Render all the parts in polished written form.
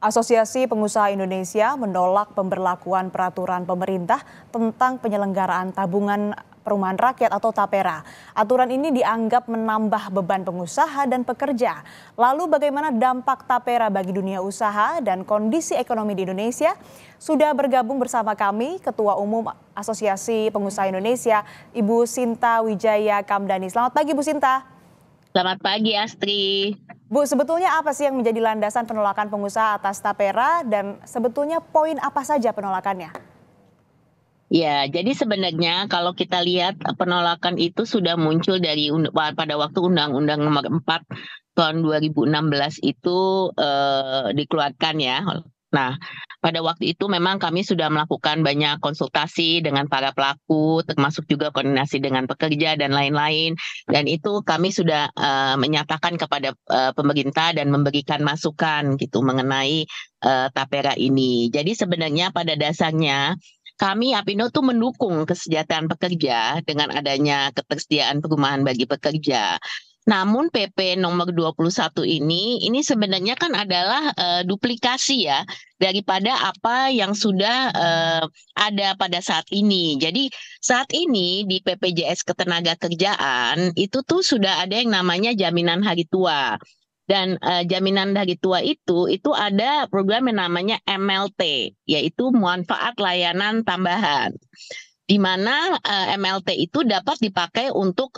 Asosiasi Pengusaha Indonesia menolak pemberlakuan peraturan pemerintah tentang penyelenggaraan tabungan perumahan rakyat atau TAPERA. Aturan ini dianggap menambah beban pengusaha dan pekerja. Lalu bagaimana dampak TAPERA bagi dunia usaha dan kondisi ekonomi di Indonesia? Sudah bergabung bersama kami Ketua Umum Asosiasi Pengusaha Indonesia, Ibu Sinta Wijaya Kamdani. Selamat pagi, Bu Sinta. Selamat pagi, Astri. Bu, sebetulnya apa sih yang menjadi landasan penolakan pengusaha atas TAPERA dan sebetulnya poin apa saja penolakannya? Ya, jadi sebenarnya kalau kita lihat penolakan itu sudah muncul pada waktu Undang-Undang Nomor 4 tahun 2016 itu dikeluarkan ya. Nah, pada waktu itu memang kami sudah melakukan banyak konsultasi dengan para pelaku, termasuk juga koordinasi dengan pekerja dan lain-lain. Dan itu kami sudah menyatakan kepada pemerintah dan memberikan masukan gitu mengenai TAPERA ini. Jadi sebenarnya pada dasarnya kami Apindo tuh mendukung kesejahteraan pekerja dengan adanya ketersediaan perumahan bagi pekerja. Namun PP nomor 21 ini sebenarnya kan adalah duplikasi ya daripada apa yang sudah ada pada saat ini. Jadi saat ini di BPJS Ketenagakerjaan itu tuh sudah ada yang namanya jaminan hari tua. Dan jaminan hari tua itu ada program yang namanya MLT, yaitu manfaat layanan tambahan, di mana MLT itu dapat dipakai untuk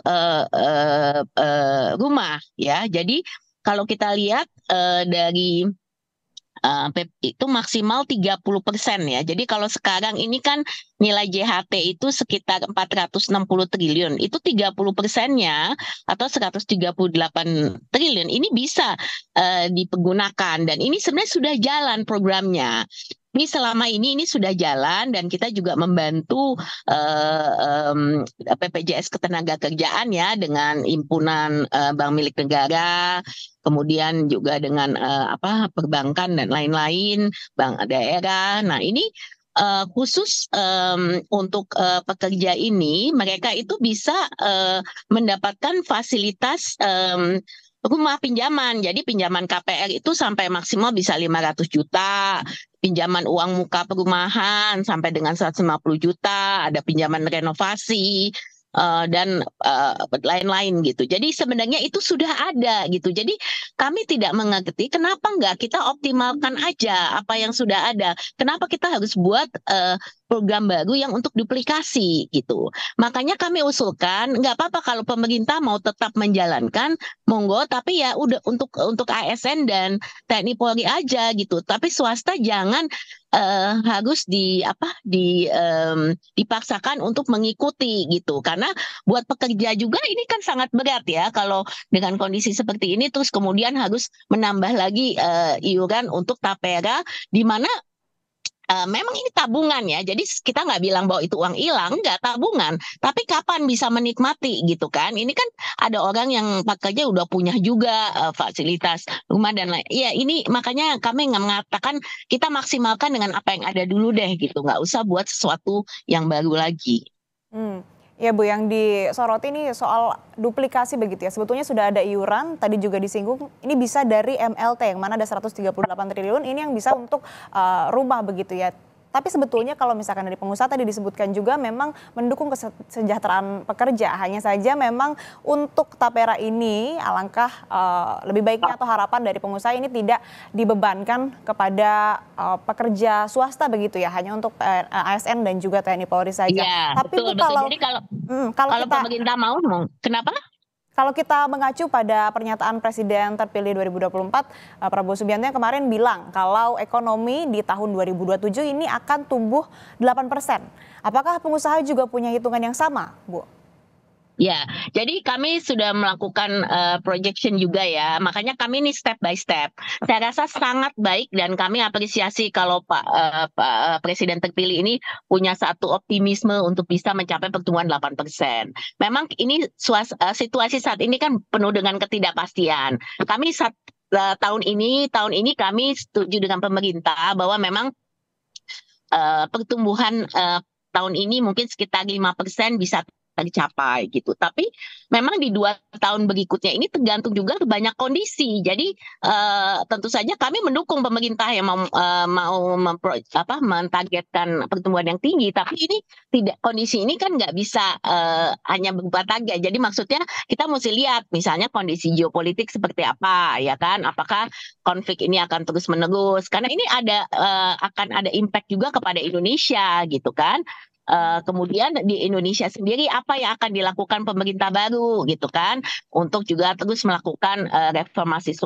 rumah ya. Jadi kalau kita lihat dari itu maksimal 30% ya. Jadi kalau sekarang ini kan nilai JHT itu sekitar 460 triliun. Itu 30%-nya atau 138 triliun ini bisa dipergunakan. Dan ini sebenarnya sudah jalan programnya. Ini selama ini sudah jalan dan kita juga membantu BPJS Ketenagakerjaan ya dengan himpunan bank milik negara, kemudian juga dengan perbankan dan lain-lain, bank daerah. Nah ini khusus untuk pekerja ini, mereka itu bisa mendapatkan fasilitas rumah pinjaman. Jadi pinjaman KPR itu sampai maksimal bisa 500 juta, pinjaman uang muka perumahan sampai dengan 150 juta, ada pinjaman renovasi, dan lain-lain gitu. Jadi sebenarnya itu sudah ada gitu. Jadi kami tidak mengerti kenapa nggak kita optimalkan aja apa yang sudah ada. Kenapa kita harus buat program baru yang untuk duplikasi gitu. Makanya kami usulkan nggak apa-apa kalau pemerintah mau tetap menjalankan, monggo. Tapi ya udah untuk ASN dan TNI Polri aja gitu. Tapi swasta jangan harus dipaksakan untuk mengikuti gitu, karena buat pekerja juga ini kan sangat berat ya kalau dengan kondisi seperti ini terus kemudian harus menambah lagi iuran untuk TAPERA, di mana memang ini tabungan ya, jadi kita nggak bilang bahwa itu uang hilang, nggak tabungan, tapi kapan bisa menikmati gitu kan? Ini kan ada orang yang pekerja udah punya juga fasilitas rumah dan lain. Ya ini makanya kami nggak mengatakan kita maksimalkan dengan apa yang ada dulu deh gitu, nggak usah buat sesuatu yang baru lagi. Ya Bu, yang disoroti ini soal duplikasi begitu ya. Sebetulnya sudah ada iuran, tadi juga disinggung, ini bisa dari MLT yang mana ada 138 triliun, ini yang bisa untuk rumah begitu ya. Tapi sebetulnya kalau misalkan dari pengusaha tadi disebutkan juga memang mendukung kesejahteraan pekerja. Hanya saja memang untuk TAPERA ini alangkah lebih baiknya atau harapan dari pengusaha ini tidak dibebankan kepada pekerja swasta begitu ya. Hanya untuk ASN dan juga TNI Polri saja. Ya, Tapi betul, Bu, betul. Jadi kalau kita pemerintah mau, kenapa? kalau kita mengacu pada pernyataan Presiden terpilih 2024, Prabowo Subianto yang kemarin bilang kalau ekonomi di tahun 2027 ini akan tumbuh 8%. Apakah pengusaha juga punya hitungan yang sama, Bu? Ya, jadi kami sudah melakukan projection juga ya, makanya kami ini step by step. Saya rasa sangat baik dan kami apresiasi kalau Pak Presiden terpilih ini punya satu optimisme untuk bisa mencapai pertumbuhan 8%. Memang ini situasi saat ini kan penuh dengan ketidakpastian. Kami tahun ini kami setuju dengan pemerintah bahwa memang pertumbuhan tahun ini mungkin sekitar 5% bisa tercapai gitu. Tapi memang di 2 tahun berikutnya ini tergantung juga ke banyak kondisi. Jadi tentu saja kami mendukung pemerintah yang mau mentargetkan pertumbuhan yang tinggi. Tapi ini tidak, kondisi ini kan nggak bisa hanya berupa target. Jadi maksudnya kita mesti lihat misalnya kondisi geopolitik seperti apa, ya kan? Apakah konflik ini akan terus menerus? Karena ini akan ada impact juga kepada Indonesia gitu kan. Kemudian di Indonesia sendiri apa yang akan dilakukan pemerintah baru gitu kan, untuk juga terus melakukan reformasi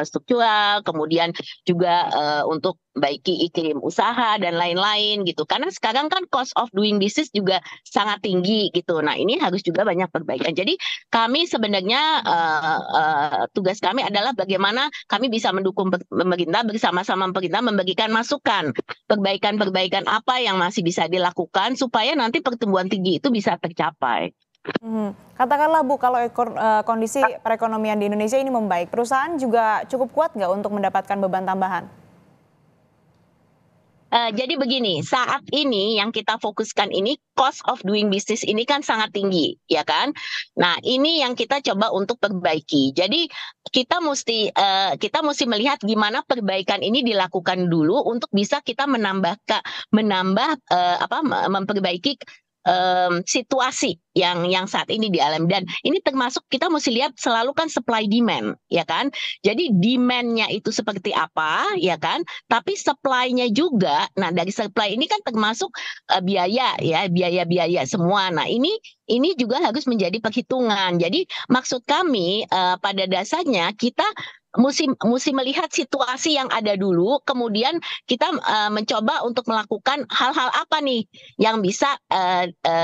struktural, kemudian juga untuk baiki iklim usaha dan lain-lain gitu. Karena sekarang kan cost of doing business juga sangat tinggi gitu. Nah ini harus juga banyak perbaikan. Jadi kami sebenarnya tugas kami adalah bagaimana kami bisa mendukung pemerintah, bersama-sama pemerintah memberikan masukan perbaikan-perbaikan apa yang masih bisa dilakukan supaya nanti pertumbuhan tinggi itu bisa tercapai. Katakanlah Bu, kalau kondisi perekonomian di Indonesia ini membaik, perusahaan juga cukup kuat nggak untuk mendapatkan beban tambahan? Jadi begini, saat ini yang kita fokuskan ini cost of doing business ini kan sangat tinggi, ya kan? Nah, ini yang kita coba untuk perbaiki. Jadi kita mesti melihat gimana perbaikan ini dilakukan dulu untuk bisa kita memperbaiki situasi yang saat ini dialami. Dan ini termasuk kita mesti lihat selalu kan supply demand, ya kan? Jadi demand-nya itu seperti apa, ya kan? Tapi supply-nya juga. Nah, dari supply ini kan termasuk biaya ya, biaya-biaya semua. Nah, ini juga harus menjadi perhitungan. Jadi maksud kami pada dasarnya kita mesti melihat situasi yang ada dulu, kemudian kita mencoba untuk melakukan hal-hal apa nih yang bisa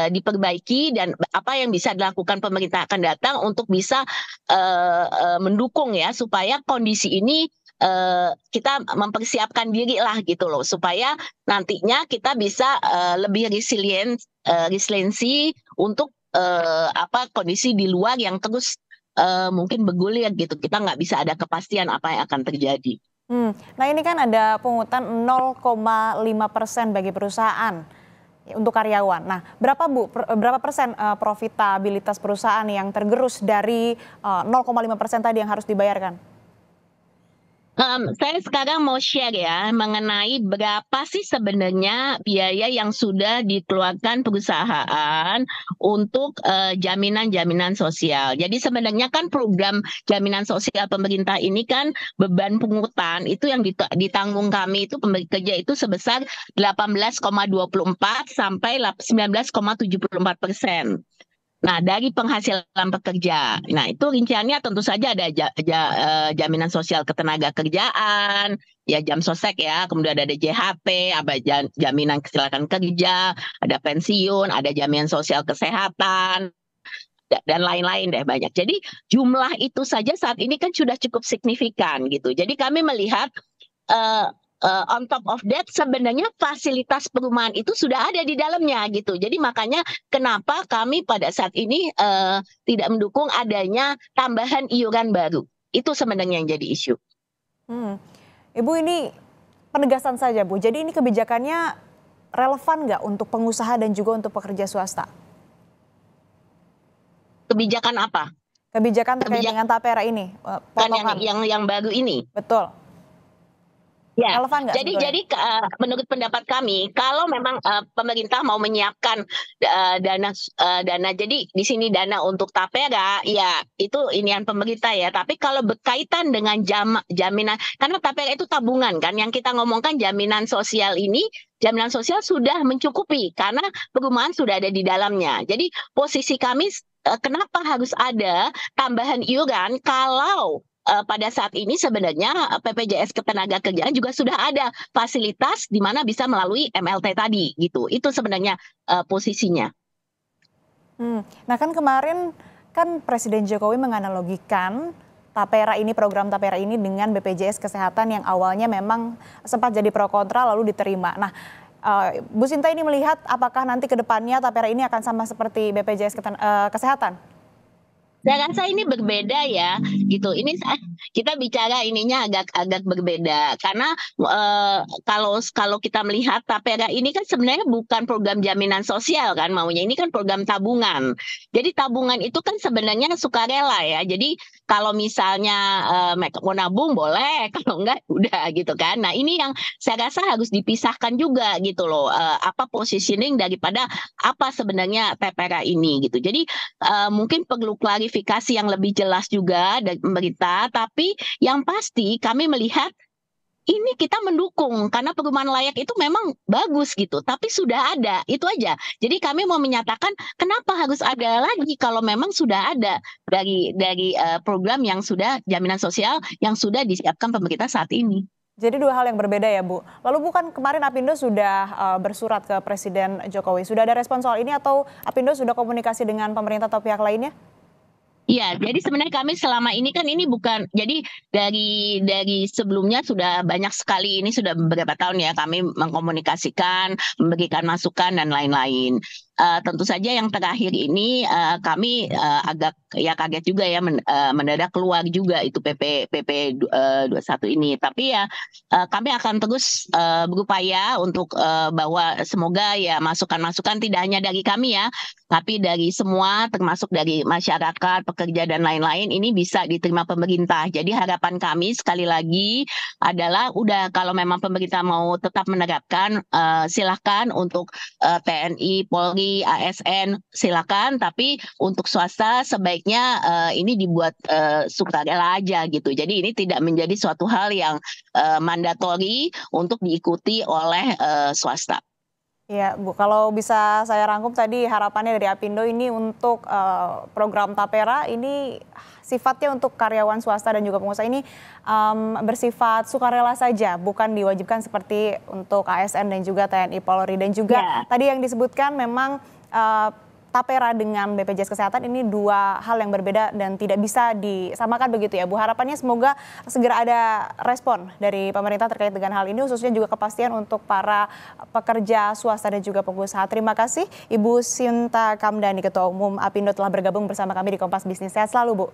diperbaiki dan apa yang bisa dilakukan pemerintah akan datang untuk bisa mendukung ya supaya kondisi ini kita mempersiapkan diri lah gitu loh, supaya nantinya kita bisa lebih resiliensi untuk kondisi di luar yang terus mungkin bergulir gitu. Kita nggak bisa ada kepastian apa yang akan terjadi. Nah ini kan ada pungutan 0,5% bagi perusahaan untuk karyawan. Nah berapa persen profitabilitas perusahaan yang tergerus dari 0,5% tadi yang harus dibayarkan? Saya sekarang mau share ya mengenai berapa sih sebenarnya biaya yang sudah dikeluarkan perusahaan untuk jaminan-jaminan sosial. Jadi sebenarnya kan program jaminan sosial pemerintah ini kan beban pungutan itu yang ditanggung kami itu pekerja itu sebesar 18,24 sampai 19,74%. Nah, dari penghasilan pekerja. Nah, itu rinciannya tentu saja ada jaminan sosial ketenaga kerjaan, ya jam sosek ya, kemudian ada JHT, ada jaminan kecelakaan kerja, ada pensiun, ada jaminan sosial kesehatan, dan lain-lain deh banyak. Jadi jumlah itu saja saat ini kan sudah cukup signifikan gitu. Jadi kami melihat on top of that sebenarnya fasilitas perumahan itu sudah ada di dalamnya gitu. Jadi makanya kenapa kami pada saat ini tidak mendukung adanya tambahan iuran baru. Itu sebenarnya yang jadi isu. Ibu, ini penegasan saja Bu. Jadi ini kebijakannya relevan nggak untuk pengusaha dan juga untuk pekerja swasta? Kebijakan apa? Kebijakan terkait dengan tapera ini, potongan yang baru ini. Betul. Ya, jadi menurut pendapat kami, kalau memang pemerintah mau menyiapkan dana, jadi di sini dana untuk tapera, ya itu inian pemerintah ya. Tapi kalau berkaitan dengan jaminan, karena tapera itu tabungan kan, yang kita ngomongkan jaminan sosial ini, jaminan sosial sudah mencukupi karena perumahan sudah ada di dalamnya. Jadi posisi kami, kenapa harus ada tambahan iuran kalau pada saat ini sebenarnya BPJS Ketenagakerjaan juga sudah ada fasilitas di mana bisa melalui MLT tadi gitu. Itu sebenarnya posisinya. Nah kan kemarin kan Presiden Jokowi menganalogikan program tapera ini dengan BPJS Kesehatan yang awalnya memang sempat jadi pro kontra lalu diterima. Nah Bu Sinta ini melihat apakah nanti ke depannya tapera ini akan sama seperti BPJS Kesehatan? Saya rasa ini berbeda ya, gitu. Kita bicara ininya agak berbeda karena kalau kita melihat Tapera ini kan sebenarnya bukan program jaminan sosial kan maunya, ini kan program tabungan. Jadi tabungan itu kan sebenarnya sukarela ya. Jadi kalau misalnya mau nabung boleh, kalau enggak udah gitu kan. Nah ini yang saya rasa harus dipisahkan juga gitu loh, apa positioning daripada apa sebenarnya Tapera ini gitu. Jadi mungkin perlu klarifikasi yang lebih jelas juga dari pemerintah, tapi yang pasti kami melihat ini kita mendukung karena perumahan layak itu memang bagus gitu, tapi sudah ada, itu aja. Jadi kami mau menyatakan kenapa harus ada lagi kalau memang sudah ada dari program yang sudah jaminan sosial yang sudah disiapkan pemerintah saat ini. Jadi dua hal yang berbeda ya Bu. Lalu bukan kemarin Apindo sudah bersurat ke Presiden Jokowi. Sudah ada respon soal ini atau Apindo sudah komunikasi dengan pemerintah atau pihak lainnya? Iya, jadi sebenarnya kami selama ini kan ini bukan, jadi dari sebelumnya sudah banyak sekali, ini sudah beberapa tahun ya kami mengkomunikasikan, memberikan masukan dan lain-lain. Tentu saja yang terakhir ini kami agak ya kaget juga ya mendadak keluar juga itu PP 21 ini. Tapi ya kami akan terus berupaya untuk bahwa semoga ya masukan-masukan tidak hanya dari kami ya, tapi dari semua termasuk dari masyarakat, pekerja dan lain-lain ini bisa diterima pemerintah. Jadi harapan kami sekali lagi adalah udah kalau memang pemerintah mau tetap menerapkan silahkan untuk TNI, Polri, ASN silakan, tapi untuk swasta sebaiknya ini dibuat sukarela aja gitu. Jadi ini tidak menjadi suatu hal yang mandatori untuk diikuti oleh swasta. Ya Bu, kalau bisa saya rangkum tadi harapannya dari Apindo ini untuk program Tapera ini sifatnya untuk karyawan swasta dan juga pengusaha ini bersifat sukarela saja, bukan diwajibkan seperti untuk ASN dan juga TNI Polri. Dan juga tadi yang disebutkan memang Tapera dengan BPJS Kesehatan ini dua hal yang berbeda dan tidak bisa disamakan begitu ya Bu. Harapannya semoga segera ada respon dari pemerintah terkait dengan hal ini, khususnya juga kepastian untuk para pekerja swasta dan juga pengusaha. Terima kasih Ibu Sinta Kamdani, Ketua Umum Apindo telah bergabung bersama kami di Kompas Bisnis. Sehat selalu Bu.